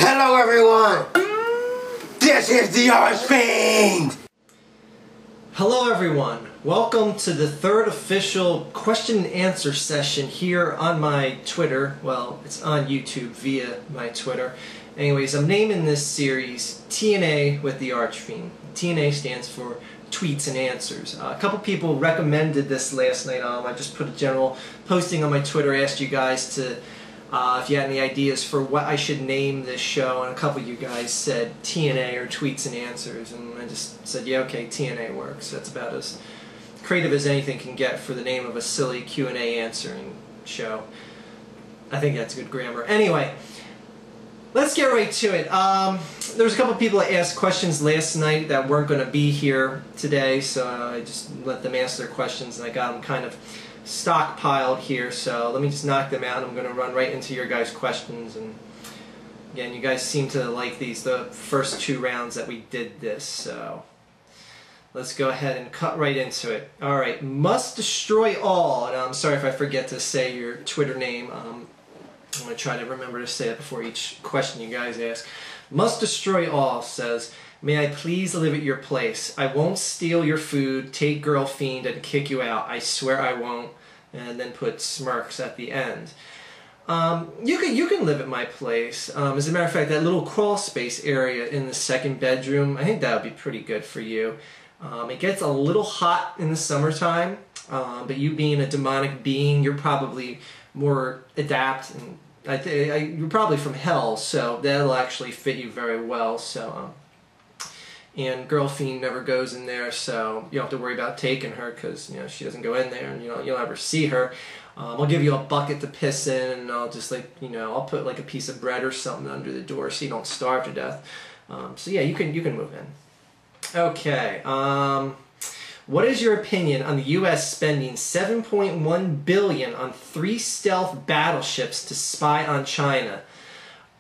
Hello everyone! This is the Archfiend! Hello everyone, welcome to the third official question and answer session here on my Twitter. Well, it's on YouTube via my Twitter. Anyways, I'm naming this series TNA with the Archfiend. TNA stands for Tweets and Answers. A couple people recommended this last night. I just put a general posting on my Twitter, asked you guys to if you had any ideas for what I should name this show, and a couple of you guys said TNA or Tweets and Answers, and I just said, yeah, okay, TNA works. That's about as creative as anything can get for the name of a silly Q&A answering show. I think that's good grammar. Anyway, let's get right to it. There was a couple of people that asked questions last night that weren't going to be here today, so I just let them ask their questions, and I got them kind of stockpiled here, so let me just knock them out. I'm going to run right into your guys' questions, and again, you guys seem to like the first two rounds that we did this, so let's go ahead and cut right into it. Alright, Must Destroy All, and I'm sorry if I forget to say your Twitter name. I'm going to try to remember to say it before each question you guys ask. Must Destroy All says, may I please live at your place? I won't steal your food, take girl fiend, and kick you out. I swear I won't. And then put smirks at the end. You can live at my place. As a matter of fact, that little crawl space area in the second bedroom, I think that would be pretty good for you. It gets a little hot in the summertime, but you being a demonic being, you're probably more adept, and you're probably from hell, so that'll actually fit you very well. So, and Girl Fiend never goes in there, so you don't have to worry about taking her, because she doesn't go in there, and you'll never see her. I'll give you a bucket to piss in, and I'll just I'll put like a piece of bread or something under the door so you don't starve to death. So yeah, you can move in. Okay. What is your opinion on the U.S. spending $7.1 billion on 3 stealth battleships to spy on China?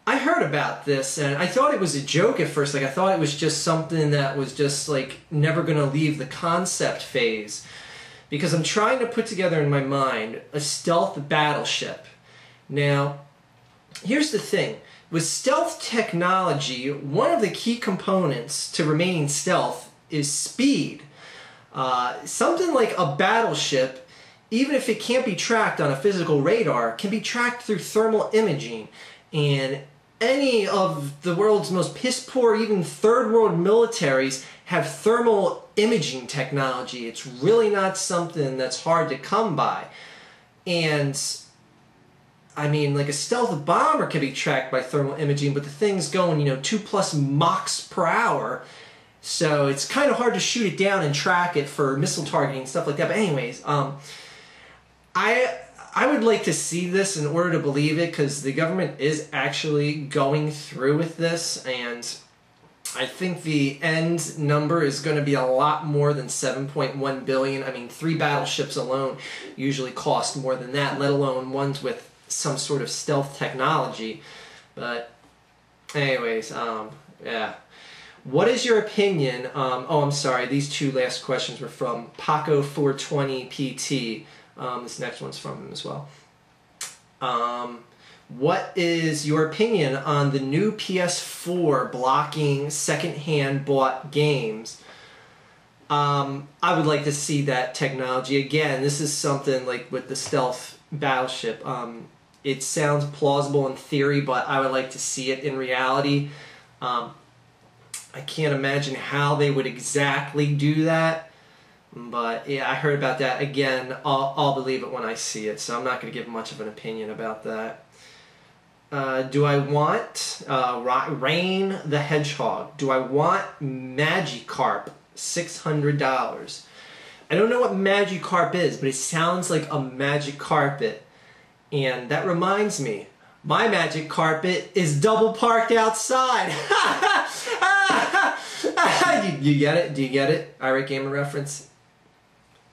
I heard about this, and I thought it was a joke at first. I thought it was just something that was just never going to leave the concept phase, because I'm trying to put together in my mind a stealth battleship. Now, here's the thing. With stealth technology, one of the key components to remaining stealth is speed. Something like a battleship, even if it can't be tracked on a physical radar, can be tracked through thermal imaging. And any of the world's most piss-poor, even third-world militaries have thermal imaging technology. It's really not something that's hard to come by. And I mean, like a stealth bomber can be tracked by thermal imaging, but the thing's going, 2+ Machs per hour. So it's kind of hard to shoot it down and track it for missile targeting and stuff like that. But anyways, I would like to see this in order to believe it, because the government is actually going through with this, and I think the end number is going to be a lot more than $7.1 billion. I mean, 3 battleships alone usually cost more than that, let alone ones with some sort of stealth technology. But anyways, yeah. What is your opinion? Oh, I'm sorry. These two last questions were from Paco420PT. This next one's from him as well. What is your opinion on the new PS4 blocking second-hand bought games? I would like to see that technology. Again, this is something like with the stealth battleship. It sounds plausible in theory, but I would like to see it in reality. I can't imagine how they would exactly do that. But yeah, I heard about that. Again, I'll believe it when I see it, so I'm not going to give much of an opinion about that. Do I want Rain the Hedgehog? Do I want Magikarp? $600. I don't know what Magikarp is, but it sounds like a magic carpet. And that reminds me, my magic carpet is double parked outside. You get it? Do you get it? Irate Gamer reference?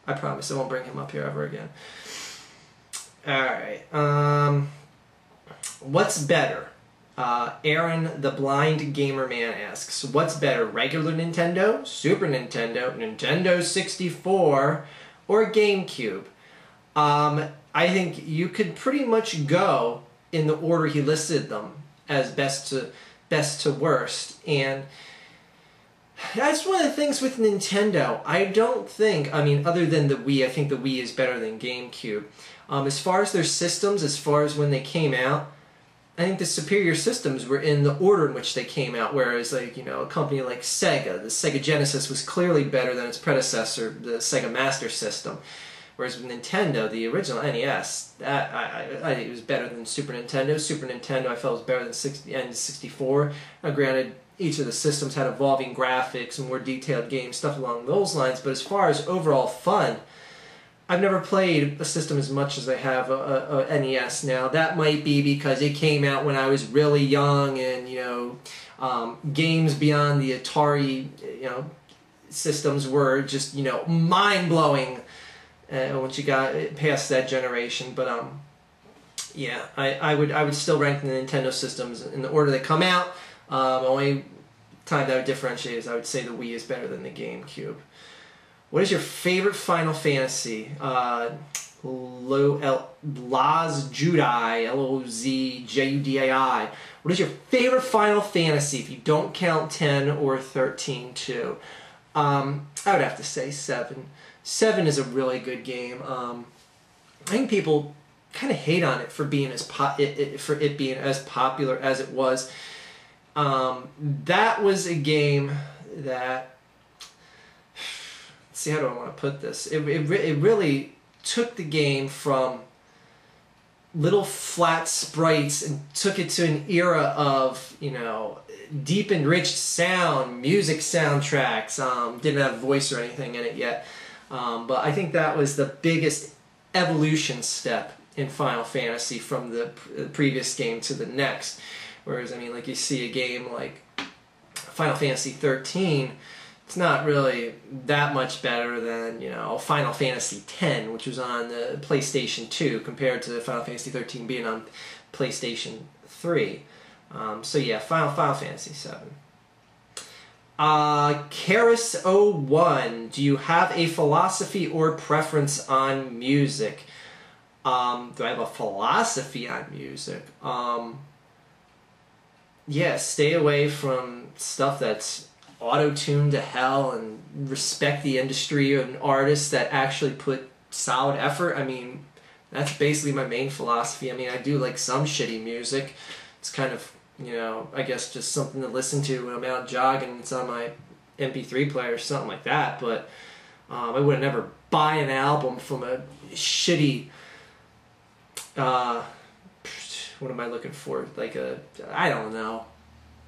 I promise I won't bring him up here ever again. Alright. What's better? Aaron the Blind Gamer Man asks, what's better, regular Nintendo, Super Nintendo, Nintendo 64, or GameCube? I think you could pretty much go in the order he listed them as best to best to worst. And that's one of the things with Nintendo. I don't think, I mean, other than the Wii, I think the Wii is better than GameCube. As far as their systems, as far as when they came out, I think the superior systems were in the order in which they came out, whereas, like, you know, a company like Sega, the Sega Genesis was clearly better than its predecessor, the Sega Master System. Whereas with Nintendo, the original NES, I think it was better than Super Nintendo. Super Nintendo I felt was better than N64. Now, granted, each of the systems had evolving graphics and more detailed games, stuff along those lines, but as far as overall fun, I've never played a system as much as I have a NES now. That might be because it came out when I was really young, and, you know, games beyond the Atari, you know, systems were just, you know, mind-blowing once you got past that generation. But yeah, I would still rank the Nintendo systems in the order they come out. The only time that I would differentiate is I would say the Wii is better than the GameCube. What is your favorite Final Fantasy? Laz Judai, Lozjudai. What is your favorite Final Fantasy if you don't count 10 or 13 too? I would have to say 7. 7 is a really good game. I think people kind of hate on it for being as being as popular as it was. That was a game that, let's see, how do I want to put this? It really took the game from little flat sprites and took it to an era of, you know, deep enriched sound, music soundtracks. Didn't have voice or anything in it yet. But I think that was the biggest evolution step in Final Fantasy from the previous game to the next. Whereas, I mean, like, you see a game like Final Fantasy 13, it's not really that much better than, you know, Final Fantasy 10, which was on the PlayStation 2, compared to Final Fantasy 13 being on PlayStation 3. So yeah, Final Fantasy 7. Karis01, do you have a philosophy or preference on music? Do I have a philosophy on music? Yeah, stay away from stuff that's auto-tuned to hell, and respect the industry and artists that actually put solid effort. I mean, that's basically my main philosophy. I mean, I do like some shitty music. It's kind of, you know, I guess just something to listen to when I'm out jogging. It's on my MP3 player or something like that. But I would never buy an album from a shitty, what am I looking for? Like I don't know.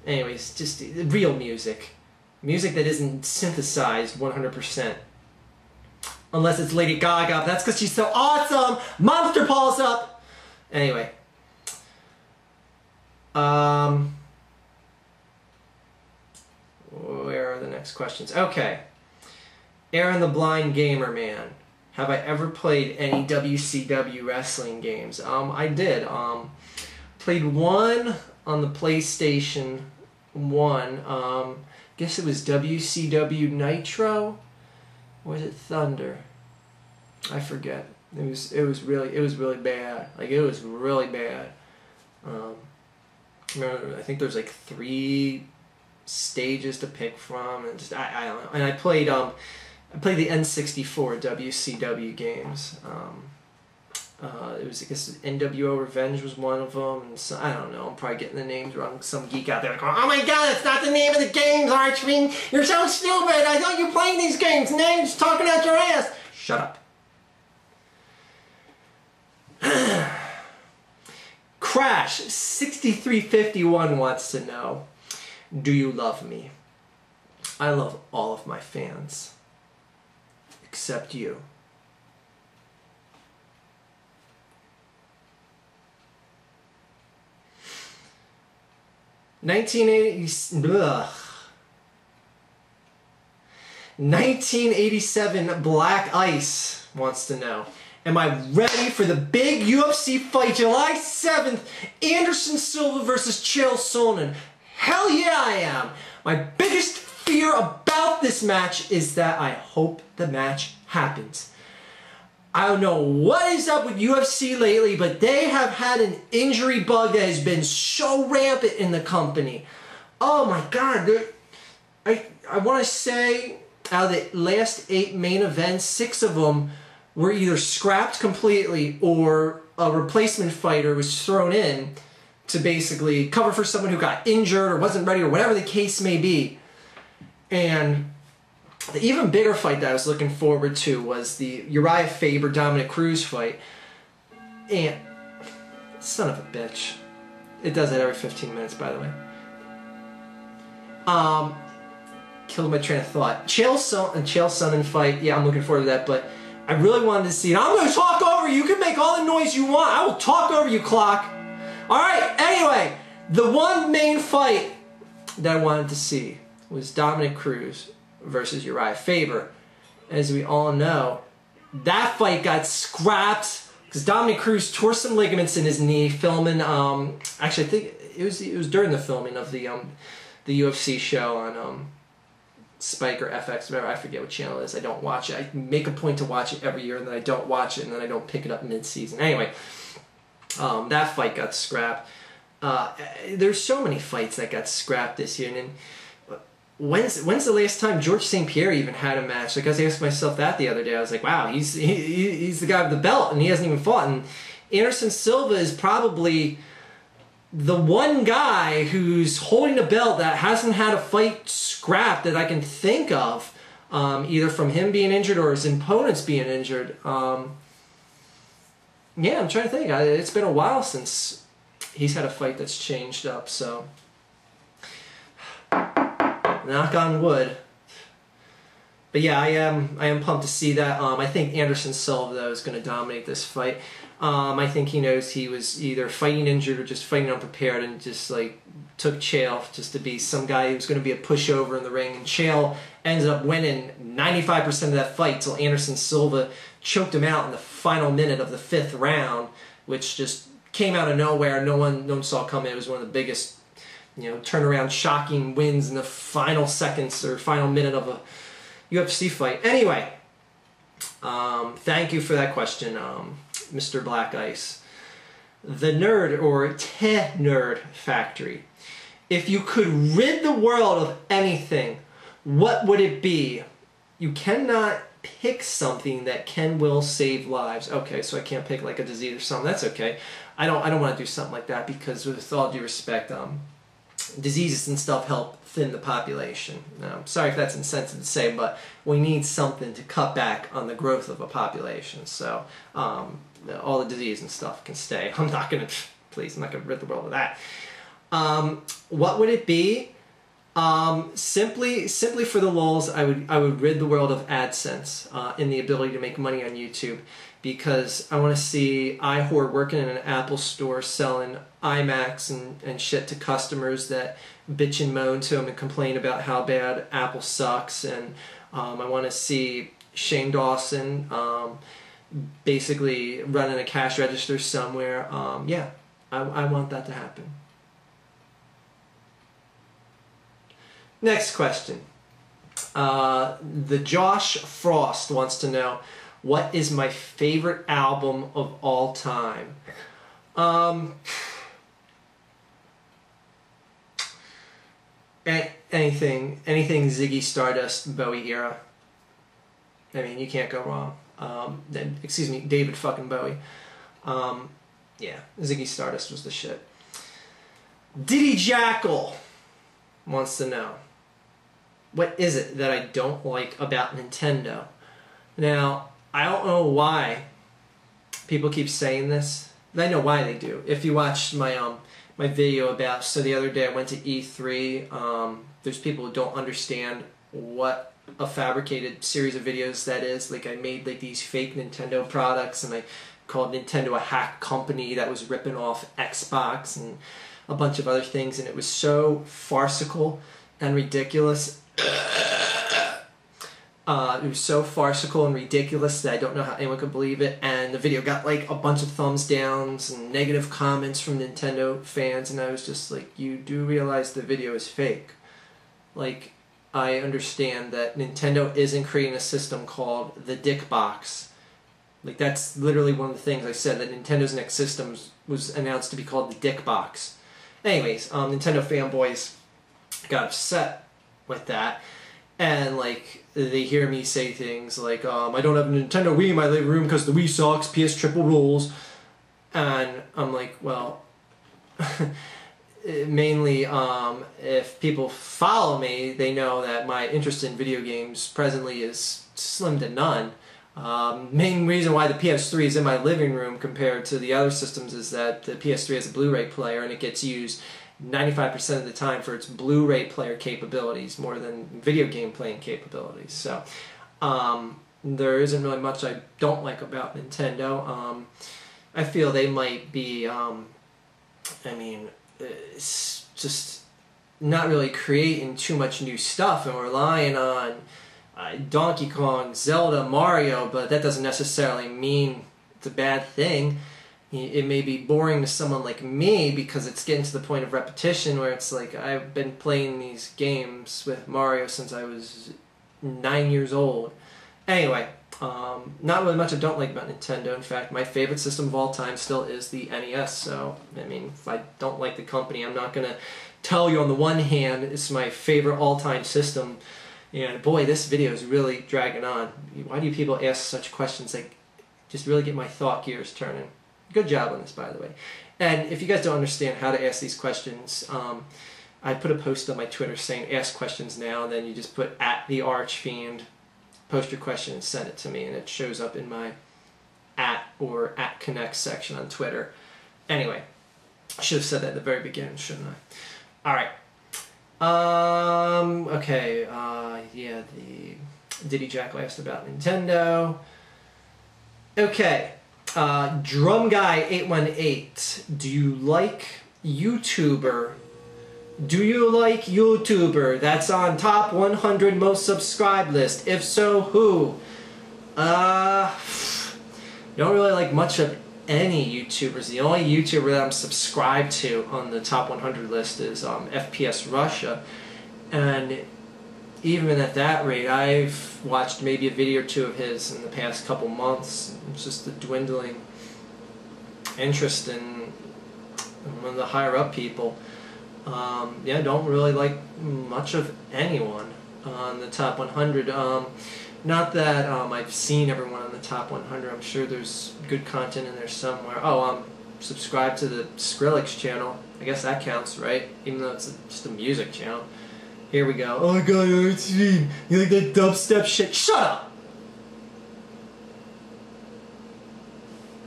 Anyways, just real music. Music that isn't synthesized 100%. Unless it's Lady Gaga, but that's because she's so awesome! Monster Paul's up! Anyway. Where are the next questions? Okay. Aaron the Blind Gamer Man. Have I ever played any WCW wrestling games? I did. Played one on the PlayStation 1. Guess it was WCW Nitro? Or was it Thunder? I forget. It was really bad. Like, it was really bad. I think there's like 3 stages to pick from, and just I don't know. And I played the N64 WCW games. It was, I guess, NWO Revenge was one of them, and so, I don't know, I'm probably getting the names wrong. Some geek out there going, "Oh my god, it's not the name of the games, Archfiend! You're so stupid! I thought you were playing these games, and now you're just talking out your ass!" Shut up. Crash 6351 wants to know, do you love me? I love all of my fans. Except you. Ugh. 1987 Black Ice wants to know, am I ready for the big UFC fight July 7th, Anderson Silva versus Chael Sonnen? Hell yeah, I am! My biggest fear about this match is that I hope the match happens. I don't know what is up with UFC lately, but they have had an injury bug that has been so rampant in the company. Oh my god, I want to say out of the last 8 main events, 6 of them were either scrapped completely or a replacement fighter was thrown in to basically cover for someone who got injured or wasn't ready or whatever the case may be. And the even bigger fight that I was looking forward to was the Uriah Faber-Dominic Cruz fight. And, son of a bitch. It does that every 15 minutes, by the way. Killed my train of thought. Chael Sonnen fight, yeah, I'm looking forward to that, but I really wanted to see it. I'm going to talk over you. You can make all the noise you want. I will talk over you, clock. Alright, anyway, the one main fight that I wanted to see was Dominic Cruz versus Uriah Faber. As we all know, that fight got scrapped because Dominic Cruz tore some ligaments in his knee filming, actually I think it was during the filming of the UFC show on Spike or FX, whatever, I forget what channel it is. I don't watch it. I make a point to watch it every year and then I don't watch it and then I don't pick it up mid-season. Anyway, that fight got scrapped. There's so many fights that got scrapped this year. And when's the last time George St. Pierre even had a match? Like I was asking myself that the other day. I was like, wow, he's the guy with the belt and he hasn't even fought. And Anderson Silva is probably the one guy who's holding a belt that hasn't had a fight scrapped that I can think of, either from him being injured or his opponents being injured. Yeah, I'm trying to think. It's been a while since he's had a fight that's changed up, so knock on wood. But yeah, I am pumped to see that. I think Anderson Silva, though, is going to dominate this fight. I think he knows he was either fighting injured or just fighting unprepared and just like took Chael just to be some guy who was going to be a pushover in the ring. And Chael ended up winning 95% of that fight till Anderson Silva choked him out in the final minute of the 5th round, which just came out of nowhere. No one saw coming. It was one of the biggest, turnaround shocking wins in the final seconds or final minute of a UFC fight. Anyway, thank you for that question, Mr. Black Ice. The Nerd or Nerd Factory. If you could rid the world of anything, what would it be? You cannot pick something that will save lives. Okay, so I can't pick like a disease or something. That's okay. I don't want to do something like that because with all due respect, diseases and stuff help thin the population. Now, I'm sorry if that's insensitive to say, but we need something to cut back on the growth of a population. So all the disease and stuff can stay. I'm not going to, please, I'm not going to rid the world of that. What would it be? Simply for the lulz, I would rid the world of AdSense in the ability to make money on YouTube, because I want to see iHor working in an Apple store selling iMacs and shit to customers that bitch and moan to them and complain about how bad Apple sucks. And I want to see Shane Dawson basically running a cash register somewhere. Yeah, I want that to happen. Next question. The Josh Frost wants to know, what is my favorite album of all time? Anything Ziggy Stardust, Bowie era. I mean, you can't go wrong. Excuse me, David fucking Bowie. Yeah, Ziggy Stardust was the shit. Diddy Jackal wants to know, what is it that I don't like about Nintendo? Now, I don't know why people keep saying this. I know why they do. If you watched my my video about, so the other day I went to E3, there's people who don't understand what a fabricated series of videos that is. Like, I made like these fake Nintendo products and I called Nintendo a hack company that was ripping off Xbox and a bunch of other things, and it was so farcical and ridiculous. It was so farcical and ridiculous that I don't know how anyone could believe it, and the video got like a bunch of thumbs downs and negative comments from Nintendo fans, and I was just like, you do realize the video is fake. Like, I understand that Nintendo isn't creating a system called the Dick Box. Like, that's literally one of the things I said, that Nintendo's next system was announced to be called the Dick Box. Anyways, Nintendo fanboys, got upset with that. And like they hear me say things like, I don't have a Nintendo Wii in my living room because the Wii sucks, PS triple rules. And I'm like, well, mainly if people follow me, they know that my interest in video games presently is slim to none. Main reason why the PS3 is in my living room compared to the other systems is that the PS3 has a Blu-ray player and it gets used 95% of the time for its Blu-ray player capabilities more than video game playing capabilities. So there isn't really much I don't like about Nintendo. I feel they might be, it's just not really creating too much new stuff and relying on Donkey Kong, Zelda, Mario, but that doesn't necessarily mean it's a bad thing. It may be boring to someone like me because it's getting to the point of repetition where it's like I've been playing these games with Mario since I was 9 years old. Anyway, not really much I don't like about Nintendo. In fact, my favorite system of all time still is the NES. So, I mean, if I don't like the company, I'm not going to tell you on the one hand it's my favorite all-time system. And boy, this video is really dragging on. Why do you people ask such questions? Like, just really get my thought gears turning. Good job on this, by the way. And if you guys don't understand how to ask these questions, I put a post on my Twitter saying ask questions now, and then you just put @the Archfiend, post your question and send it to me, and it shows up in my or @connect section on Twitter. Anyway, I should have said that at the very beginning, shouldn't I? All right. Okay, yeah, the Diddy Jackal asked about Nintendo. Okay, Drum Guy 818, do you like YouTuber? Do you like YouTuber that's on top 100 most subscribed list? If so, who? Don't really like much of any YouTubers. The only YouTuber that I'm subscribed to on the top 100 list is FPS Russia, and even at that rate, I've watched maybe a video or two of his in the past couple months. It's just a dwindling interest in one of the higher up people. Yeah, I don't really like much of anyone on the top 100. Not that I've seen everyone on the top 100. I'm sure there's good content in there somewhere. Oh, subscribe to the Skrillex channel. I guess that counts, right? Even though it's just a music channel. Here we go. Oh my god, Archfiend, you like that dubstep shit? Shut up!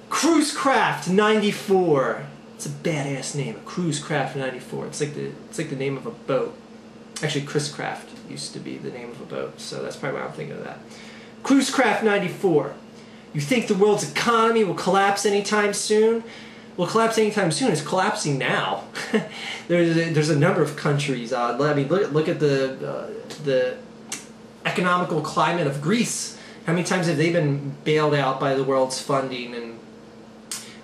Cruisecraft 94. It's a badass name. Cruisecraft 94. It's like the name of a boat. Actually, Chris Craft used to be the name of a boat, so that's probably why I'm thinking of that. Cruisecraft 94. You think the world's economy will collapse anytime soon? Will collapse anytime soon? It's collapsing now. There's a number of countries. I mean, look at the economical climate of Greece. How many times have they been bailed out by the world's funding? And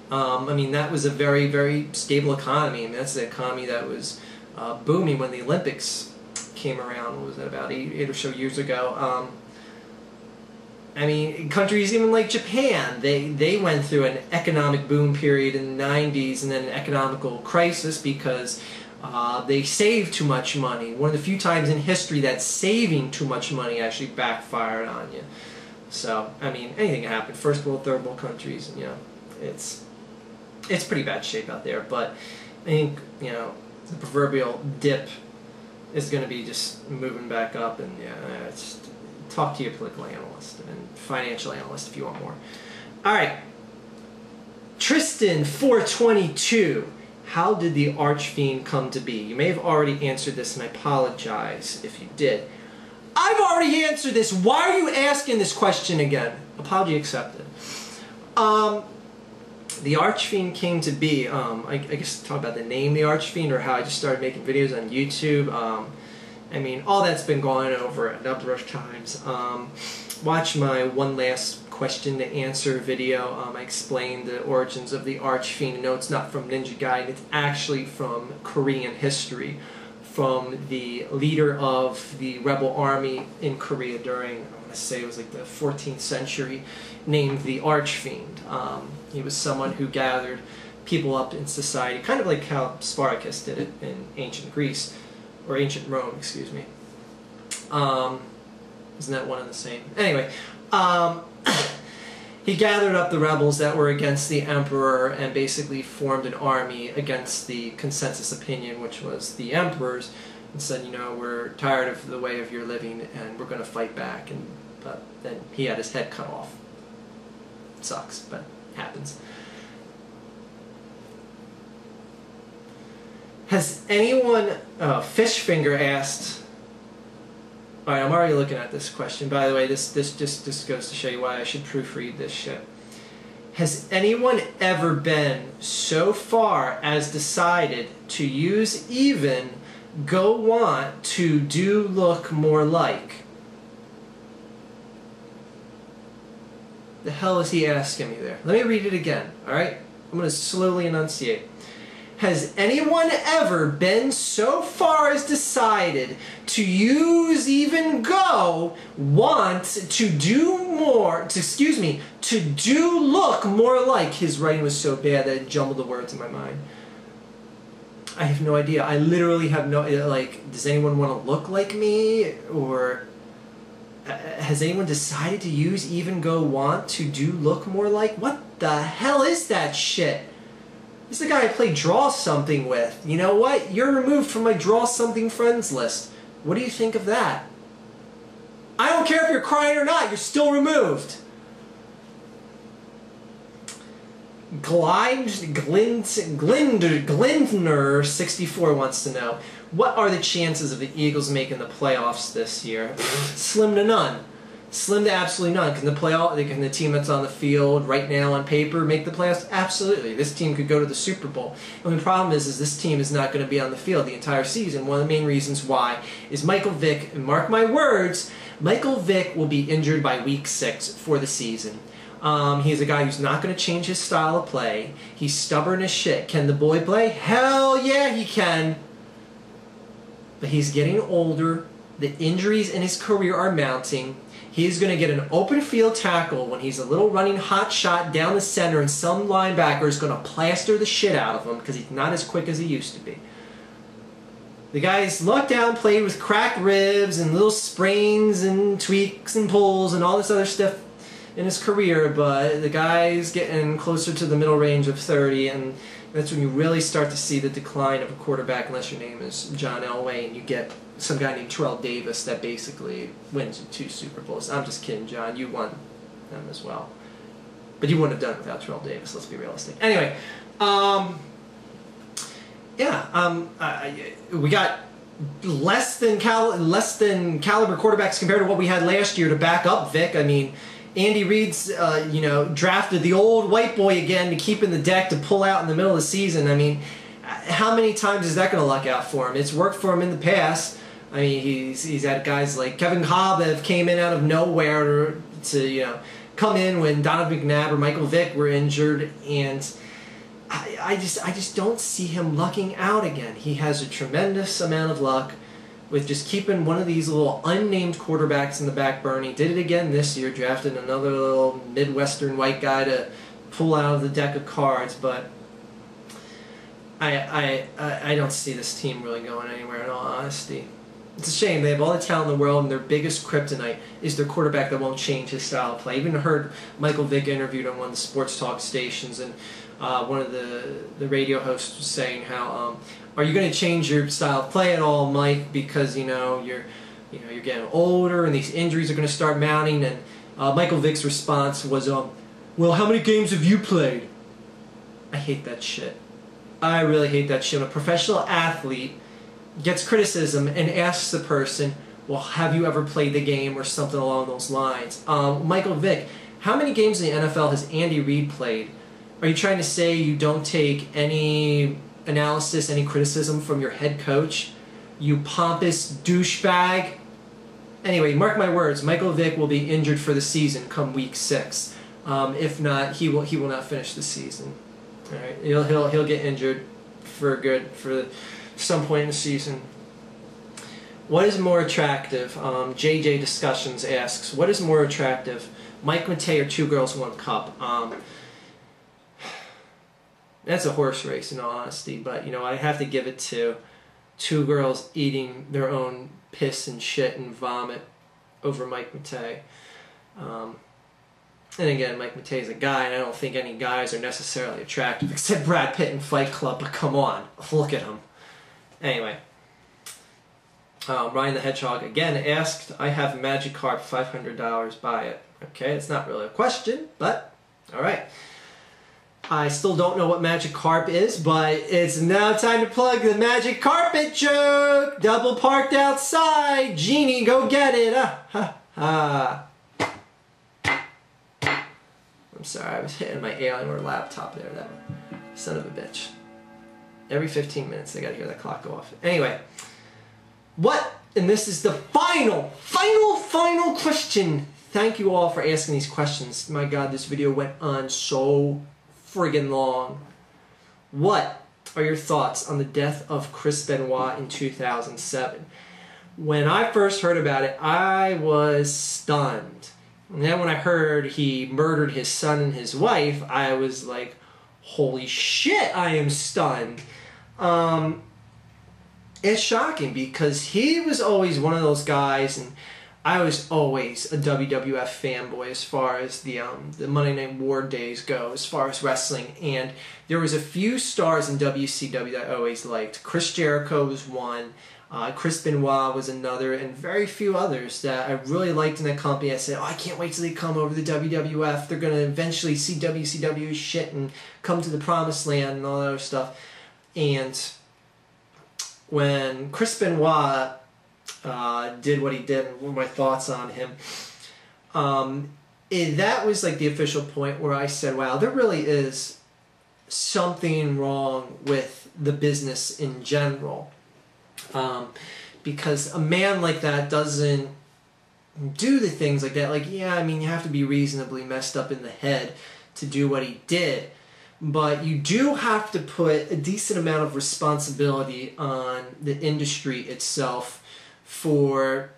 I mean, that was a very, very stable economy. I mean, that's the economy that was booming when the Olympics came around. What was that, about eight or so years ago? I mean, countries even like Japan, they went through an economic boom period in the 90s and then an economical crisis because they saved too much money. One of the few times in history that saving too much money actually backfired on you. So, I mean, anything can happen. First world, third world countries, and, you know, it's pretty bad shape out there. But I think, you know, the proverbial dip is going to be just moving back up, and yeah, it's talk to your political analyst and financial analyst if you want more. All right, Tristan 422. How did the Archfiend come to be? You may have already answered this, and I apologize if you did. I've already answered this. Why are you asking this question again? Apology accepted. The Archfiend came to be, I guess talk about the name The Archfiend, or how I just started making videos on YouTube. I mean, all that's been going over a number of times. Watch my one last question to answer video. I explained the origins of the Archfiend. No, it's not from Ninja Gaiden. It's actually from Korean history, from the leader of the rebel army in Korea during, I want to say it was like the 14th century, named the Archfiend. He was someone who gathered people up in society, kind of like how Spartacus did it in ancient Greece. or ancient Rome, excuse me. Isn't that one and the same? Anyway, he gathered up the rebels that were against the emperor and basically formed an army against the consensus opinion, which was the emperor's, and said, you know, we're tired of the way of your living and we're going to fight back. But then he had his head cut off. Sucks, but happens. Has anyone, Fishfinger asked, alright, I'm already looking at this question. By the way, this just goes to show you why I should proofread this shit. Has anyone ever been so far as decided to use even, go want to do look more like? The hell is he asking me there? Let me read it again, alright? I'm going to slowly enunciate. Has anyone ever been so far as decided to use, even go, want to do more, to do look more like? His writing was so bad that it jumbled the words in my mind. I have no idea. I literally have no, like, does anyone want to look like me? Or has anyone decided to use, even go, want to do look more like? What the hell is that shit? This is the guy I play Draw Something with. You know what? You're removed from my Draw Something friends list. What do you think of that? I don't care if you're crying or not, you're still removed. Glindner64 wants to know, what are the chances of the Eagles making the playoffs this year? Slim to none. Slim to absolutely none. Can the team that's on the field right now on paper make the playoffs? Absolutely. This team could go to the Super Bowl. And the problem is this team is not going to be on the field the entire season. One of the main reasons why is Michael Vick, and mark my words, Michael Vick will be injured by week 6 for the season. He's a guy who's not going to change his style of play. He's stubborn as shit. Can the boy play? Hell yeah, he can. But he's getting older. The injuries in his career are mounting. He's going to get an open field tackle when he's a little running hot shot down the center, and some linebacker is going to plaster the shit out of him because he's not as quick as he used to be. The guy's lucked out and played with cracked ribs and little sprains and tweaks and pulls and all this other stuff in his career, but the guy's getting closer to the middle range of 30, and that's when you really start to see the decline of a quarterback, unless your name is John Elway and you get some guy named Terrell Davis that basically wins 2 Super Bowls. I'm just kidding, John. You won them as well. But you wouldn't have done it without Terrell Davis, let's be realistic. Anyway, we got less than caliber quarterbacks compared to what we had last year to back up Vic. I mean, Andy Reid's, drafted the old white boy again to keep in the deck to pull out in the middle of the season. I mean, how many times is that going to luck out for him? It's worked for him in the past. I mean, he's had guys like Kevin Kolb that came in out of nowhere to come in when Donovan McNabb or Michael Vick were injured, and I just don't see him lucking out again. He has a tremendous amount of luck with just keeping one of these little unnamed quarterbacks in the back burner. He did it again this year, drafted another little Midwestern white guy to pull out of the deck of cards, but I don't see this team really going anywhere, in all honesty. It's a shame. They have all the talent in the world, and their biggest kryptonite is their quarterback that won't change his style of play. I even heard Michael Vick interviewed on one of the sports talk stations, and one of the radio hosts was saying how, are you going to change your style of play at all, Mike? Because you're getting older, and these injuries are going to start mounting. And Michael Vick's response was, well, how many games have you played? I hate that shit. I really hate that shit. When a professional athlete gets criticism and asks the person, well, have you ever played the game, or something along those lines. Michael Vick, how many games in the NFL has Andy Reid played? Are you trying to say you don't take any analysis, any criticism from your head coach? You pompous douchebag. Anyway, mark my words, Michael Vick will be injured for the season come week 6. If not, he will not finish the season. All right, he'll get injured for good for some point in the season. What is more attractive? JJ Discussions asks, what is more attractive, Mike Matei or 2 Girls 1 Cup? That's a horse race, in all honesty, but I have to give it to two girls eating their own piss and shit and vomit over Mike Matei. And again, Mike Matei is a guy, and I don't think any guys are necessarily attractive, except Brad Pitt in Fight Club, but come on, look at him. Anyway, Ryan the Hedgehog again asked, I have Magikarp, $500, buy it. Okay, it's not really a question, but alright. I still don't know what Magikarp is, but it's now time to plug the magic carpet joke! Double parked outside! Genie, go get it! I'm sorry, I was hitting my Alienware laptop there, that son of a bitch. Every 15 minutes I gotta hear that clock go off. Anyway, what, and this is the final question. Thank you all for asking these questions. My God, this video went on so friggin' long. What are your thoughts on the death of Chris Benoit in 2007? When I first heard about it, I was stunned. And then when I heard he murdered his son and his wife, I was like, holy shit, I am stunned. It's shocking because he was always one of those guys, and I was always a WWF fanboy as far as the Monday Night War days go, as far as wrestling. And there was a few stars in WCW that I always liked. Chris Jericho was one, Chris Benoit was another, and very few others that I really liked in that company. I said, oh, I can't wait till they come over to the WWF. They're going to eventually see WCW shit and come to the promised land and all that other stuff. And when Chris Benoit did what he did, and what were my thoughts on him, that was like the official point where I said, wow, there really is something wrong with the business in general. Because a man like that doesn't do the things like that. Like, yeah, I mean, you have to be reasonably messed up in the head to do what he did. But you do have to put a decent amount of responsibility on the industry itself for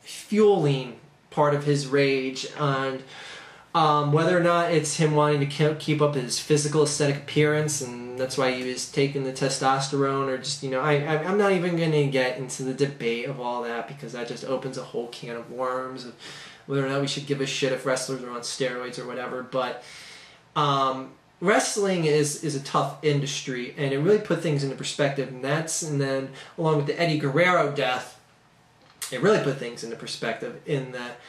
fueling part of his rage, and whether or not it's him wanting to keep up his physical aesthetic appearance, and that's why he was taking the testosterone, or just, you know, I'm not even going to get into the debate of all that, because that just opens a whole can of worms of whether or not we should give a shit if wrestlers are on steroids or whatever. But wrestling is a tough industry, and it really put things into perspective, and then along with the Eddie Guerrero death, it really put things into perspective in that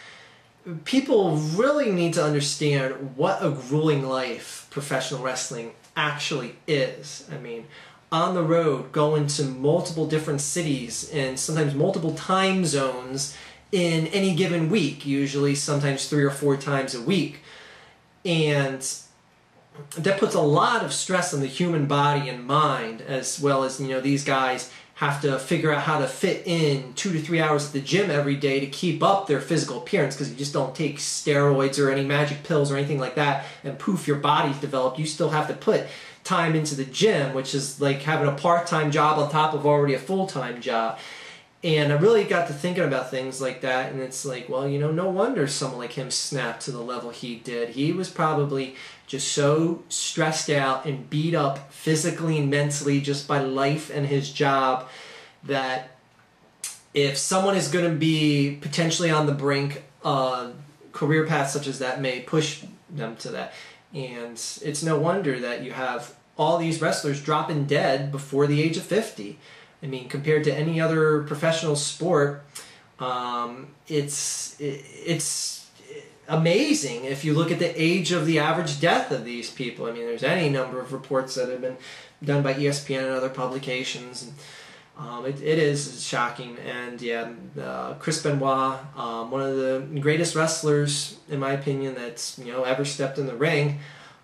people really need to understand what a grueling life professional wrestling actually is. I mean, on the road, going to multiple different cities and sometimes multiple time zones in any given week, usually sometimes 3 or 4 times a week. And that puts a lot of stress on the human body and mind, as well as, you know, these guys have to figure out how to fit in 2 to 3 hours at the gym every day to keep up their physical appearance, because you just don't take steroids or any magic pills or anything like that and poof, your body's developed. You still have to put time into the gym, which is like having a part-time job on top of already a full-time job. And I really got to thinking about things like that, and it's like, well, you know, no wonder someone like him snapped to the level he did. He was probably just so stressed out and beat up physically and mentally just by life and his job, that if someone is going to be potentially on the brink, career paths such as that may push them to that. And it's no wonder that you have all these wrestlers dropping dead before the age of 50. I mean, compared to any other professional sport, it's amazing if you look at the age of the average death of these people. I mean, there's any number of reports that have been done by ESPN and other publications, and it is shocking. And yeah, Chris Benoit, one of the greatest wrestlers, in my opinion, that's, you know, ever stepped in the ring,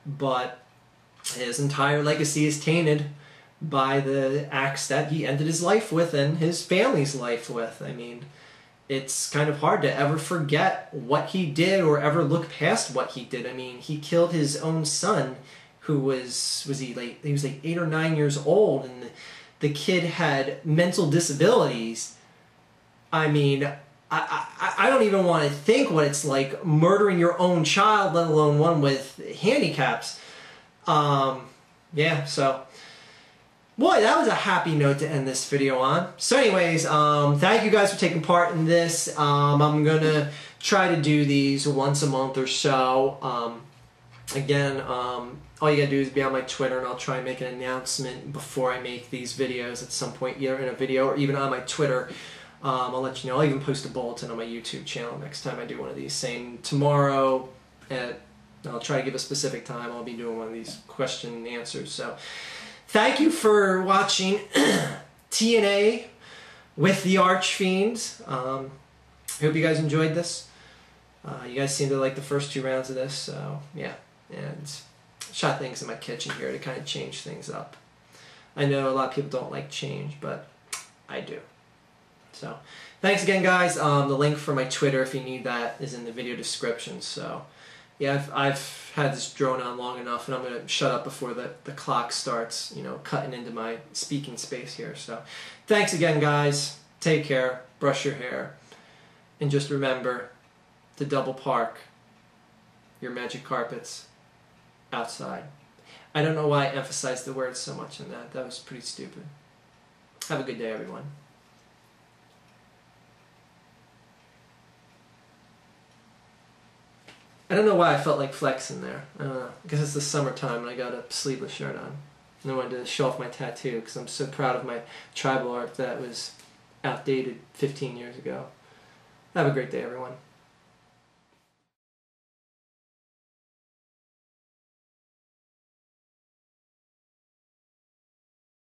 but his entire legacy is tainted by the acts that he ended his life with and his family's life with. I mean, it's kind of hard to ever forget what he did or ever look past what he did. I mean, he killed his own son, who was he was like 8 or 9 years old, and the kid had mental disabilities. I mean, I don't even want to think what it's like murdering your own child, let alone one with handicaps. Yeah, so Boy, that was a happy note to end this video on. So anyways, thank you guys for taking part in this. I'm going to try to do these once a month or so. Again, all you gotta do is be on my Twitter, and I'll try and make an announcement before I make these videos at some point, either in a video or even on my Twitter. I'll let you know. I'll even post a bulletin on my YouTube channel next time I do one of these, saying tomorrow I'll try to give a specific time, I'll be doing one of these question and answers. So thank you for watching TNA with the Archfiend. I hope you guys enjoyed this. You guys seem to like the first 2 rounds of this, so yeah. And shot things in my kitchen here to kind of change things up. I know a lot of people don't like change, but I do. So thanks again, guys. The link for my Twitter, if you need that, is in the video description. So yeah, I've had this drone on long enough, and I'm going to shut up before the clock starts, you know, cutting into my speaking space here. So thanks again, guys. Take care. Brush your hair. And just remember to double park your magic carpets outside. I don't know why I emphasized the words so much in that. That was pretty stupid. Have a good day, everyone. I don't know why I felt like flexing there. I don't know. I guess it's the summertime and I got a sleeveless shirt on. And I wanted to show off my tattoo because I'm so proud of my tribal art that was outdated 15 years ago. Have a great day, everyone.